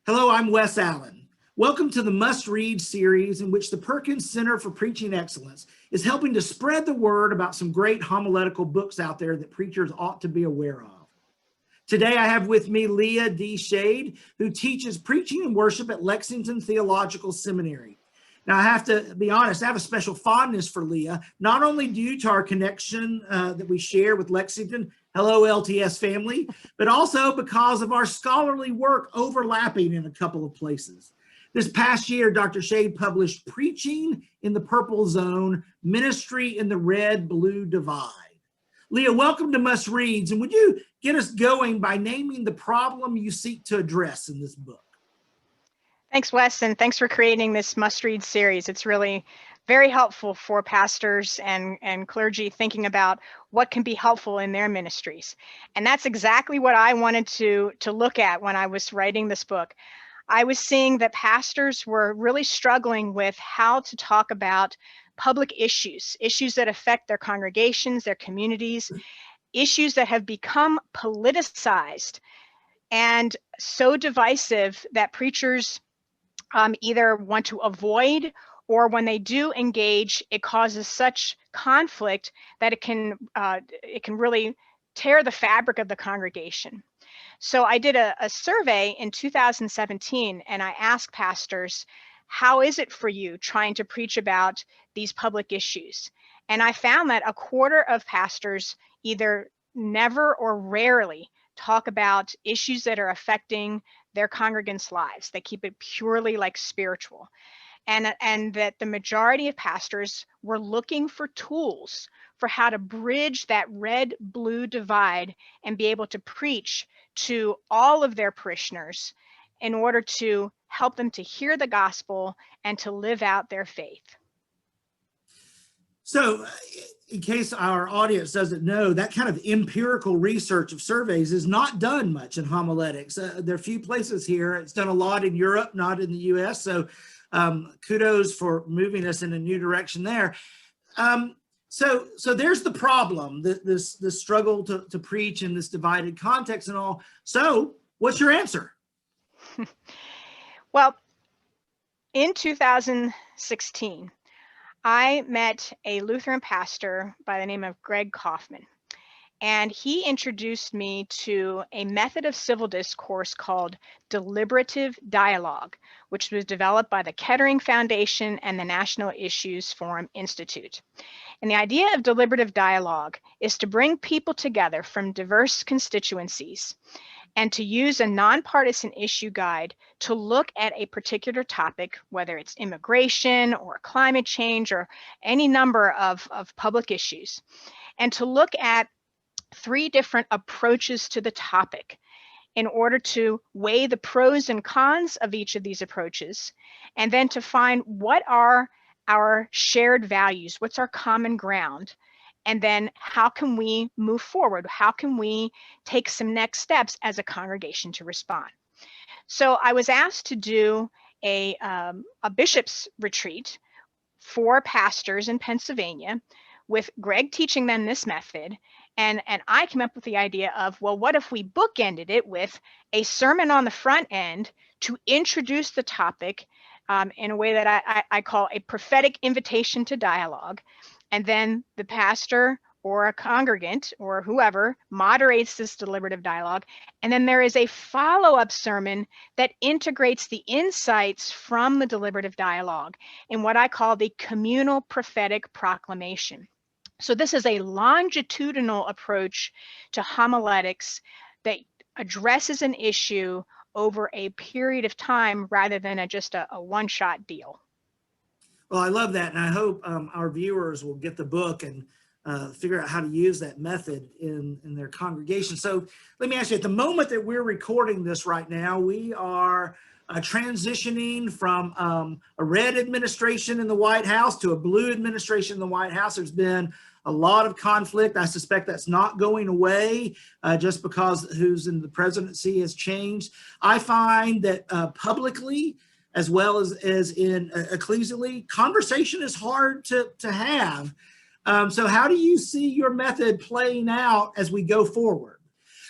Hello, I'm Wes Allen. Welcome to the Must Read series in which the Perkins Center for Preaching Excellence is helping to spread the word about some great homiletical books out there that preachers ought to be aware of. Today I have with me Leah D. Schade, who teaches preaching and worship at Lexington Theological Seminary. Now, I have to be honest, I have a special fondness for Leah, not only due to our connection that we share with Lexington, hello LTS family, but also because of our scholarly work overlapping in a couple of places. This past year, Dr. Schade published Preaching in the Purple Zone, Ministry in the Red-Blue Divide. Leah, welcome to Must Reads, and would you get us going by naming the problem you seek to address in this book? Thanks, Wes, and thanks for creating this must-read series. It's really very helpful for pastors and clergy thinking about what can be helpful in their ministries. And that's exactly what I wanted to look at when I was writing this book. I was seeing that pastors were really struggling with how to talk about public issues that affect their congregations, their communities, issues that have become politicized and so divisive that preachers either want to avoid, or when they do engage, it causes such conflict that it can really tear the fabric of the congregation. So I did a survey in 2017, and I asked pastors, how is it for you trying to preach about these public issues? And I found that a quarter of pastors either never or rarely talk about issues that are affecting their congregants' lives. They keep it purely like spiritual. And that the majority of pastors were looking for tools for how to bridge that red-blue divide and be able to preach to all of their parishioners in order to help them to hear the gospel and to live out their faith. So, in case our audience doesn't know, that kind of empirical research of surveys is not done much in homiletics. There are a few places here. It's done a lot in Europe, not in the US. So kudos for moving us in a new direction there. So there's the problem, this struggle to preach in this divided context and all. So what's your answer? Well, in 2016, I met a Lutheran pastor by the name of Greg Kaufman, and he introduced me to a method of civil discourse called deliberative dialogue, which was developed by the Kettering Foundation and the National Issues Forum Institute. And the idea of deliberative dialogue is to bring people together from diverse constituencies and to use a nonpartisan issue guide to look at a particular topic, whether it's immigration or climate change or any number of public issues, and to look at three different approaches to the topic in order to weigh the pros and cons of each of these approaches, and then to find what are our shared values, what's our common ground, and then how can we move forward? How can we take some next steps as a congregation to respond? So I was asked to do a bishop's retreat for pastors in Pennsylvania with Greg teaching them this method. And I came up with the idea of, well, what if we bookended it with a sermon on the front end to introduce the topic in a way that I call a prophetic invitation to dialogue. And then the pastor or a congregant or whoever moderates this deliberative dialogue. And then there is a follow-up sermon that integrates the insights from the deliberative dialogue in what I call the communal prophetic proclamation. So this is a longitudinal approach to homiletics that addresses an issue over a period of time rather than just a one-shot deal. Well, I love that, and I hope our viewers will get the book and figure out how to use that method in their congregation. So let me ask you, at the moment that we're recording this right now, we are transitioning from a red administration in the White House to a blue administration in the White House. There's been a lot of conflict. I suspect that's not going away just because who's in the presidency has changed. I find that publicly, as well as in ecclesially, conversation is hard to have. So how do you see your method playing out as we go forward?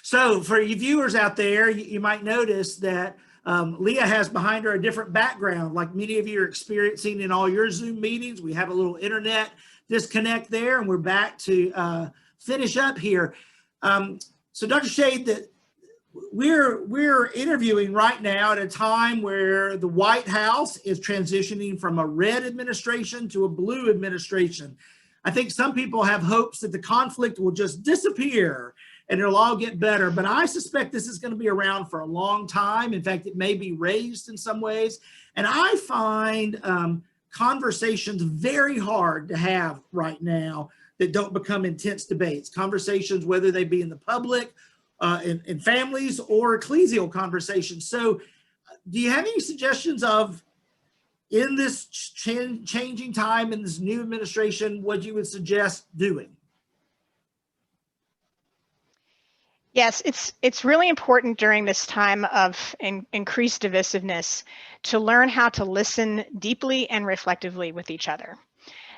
So for you viewers out there, you might notice that Leah has behind her a different background, like many of you are experiencing in all your Zoom meetings. We have a little internet disconnect there, and we're back to finish up here. So Dr. Schade, that we're interviewing right now at a time where the White House is transitioning from a red administration to a blue administration. I think some people have hopes that the conflict will just disappear and it'll all get better, but I suspect this is going to be around for a long time. In fact, it may be raised in some ways. And I find conversations very hard to have right now that don't become intense debates. Conversations, whether they be in the public, in families, or ecclesial conversations. So do you have any suggestions of, in this changing time, in this new administration, what you would suggest doing? Yes, it's really important during this time of increased divisiveness to learn how to listen deeply and reflectively with each other.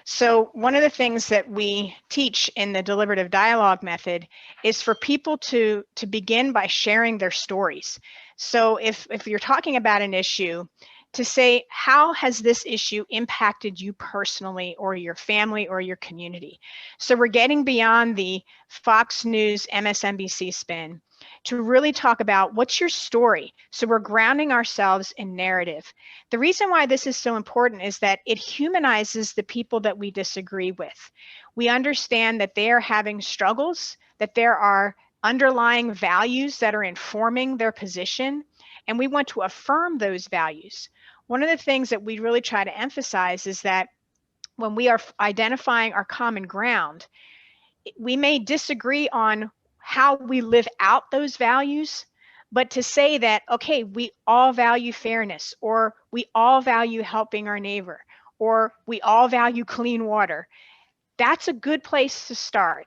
So one of the things that we teach in the deliberative dialogue method is for people to begin by sharing their stories. So if you're talking about an issue, to say, how has this issue impacted you personally, or your family, or your community? So we're getting beyond the Fox News, MSNBC spin to really talk about, what's your story? So we're grounding ourselves in narrative. The reason why this is so important is that it humanizes the people that we disagree with. We understand that they are having struggles, that there are underlying values that are informing their position, and we want to affirm those values. One of the things that we really try to emphasize is that when we are identifying our common ground, we may disagree on how we live out those values, but to say that, okay, we all value fairness, or we all value helping our neighbor, or we all value clean water, that's a good place to start.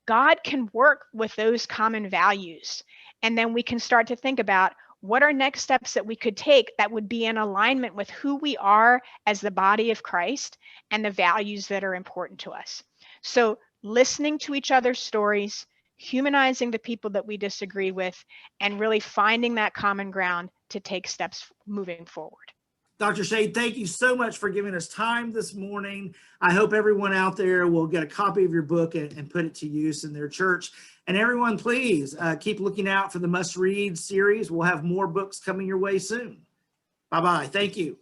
God can work with those common values, and then we can start to think about, what are next steps that we could take that would be in alignment with who we are as the body of Christ and the values that are important to us. So listening to each other's stories, humanizing the people that we disagree with, and really finding that common ground to take steps moving forward. Dr. Schade, thank you so much for giving us time this morning. I hope everyone out there will get a copy of your book and put it to use in their church. And everyone, please keep looking out for the Must Read series. We'll have more books coming your way soon. Bye-bye. Thank you.